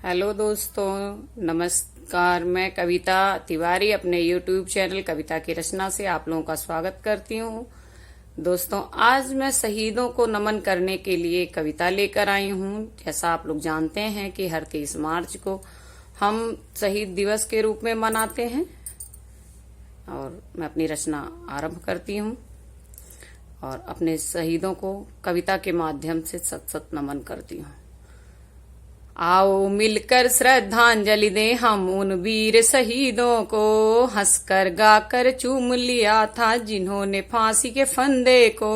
Hello दोस्तों, नमस्कार। मैं कविता तिवारी अपने YouTube चैनल कविता की रचना से आप लोगों का स्वागत करती हूँ। दोस्तों, आज मैं शहीदों को नमन करने के लिए कविता लेकर आई हूँ। जैसा आप लोग जानते हैं कि हर 30 मार्च को हम शहीद दिवस के रूप में मनाते हैं और मैं अपनी रचना आरंभ करती हूँ और अपने शहीदों को कविता के माध्यम से सत सत नमन करती हूँ। आओ मिलकर श्रद्धांजलि दें हम उन वीर शहीदों को, हंसकर गाकर चूम लिया था जिन्होंने फांसी के फंदे को,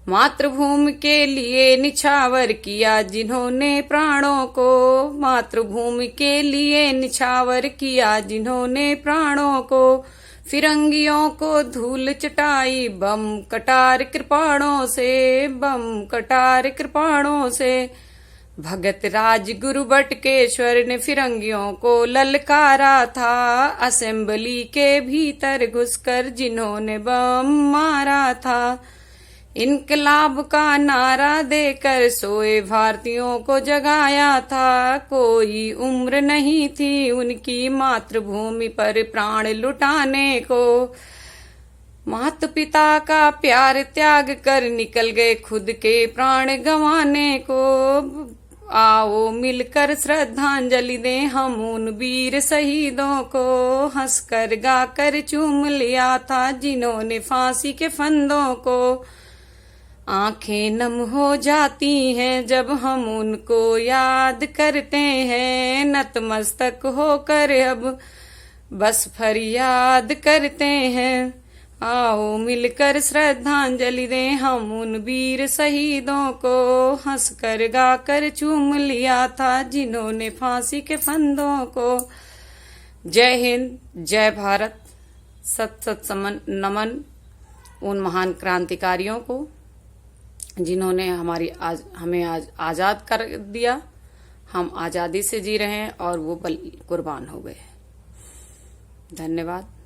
मातृभूमि के लिए निछावर किया जिन्होंने प्राणों को, मातृभूमि के लिए निछावर किया जिन्होंने प्राणों को, फिरंगियों को धूल चटाई बम कटार कृपाणों से, बम कटार कृपाणों से। भगत राजगुरु बटकेश्वर ने फिरंगियों को ललकारा था, असेंबली के भीतर घुसकर जिन्होंने बम मारा था, इनकलाब का नारा देकर सोए भारतीयों को जगाया था। कोई उम्र नहीं थी उनकी मातृभूमि पर प्राण लुटाने को, माता पिता का प्यार त्याग कर निकल गए खुद के प्राण गंवाने को। आओ मिलकर श्रद्धांजलि दें हम उन वीर शहीदों को, हंसकर गाकर चूम लिया था जिन्होंने फांसी के फंदों को। आंखें नम हो जाती हैं जब हम उनको याद करते हैं, नतमस्तक होकर अब बस फरियाद करते हैं। आओ मिलकर श्रद्धांजलि दें हम उन वीर शहीदों को, हंसकर गाकर चूम लिया था जिन्होंने फांसी के फंदों को। जय हिंद, जय भारत। सत सत नमन उन महान क्रांतिकारियों को जिन्होंने हमें आज आजाद कर दिया। हम आजादी से जी रहे हैं और वो कुर्बान हो गए। धन्यवाद।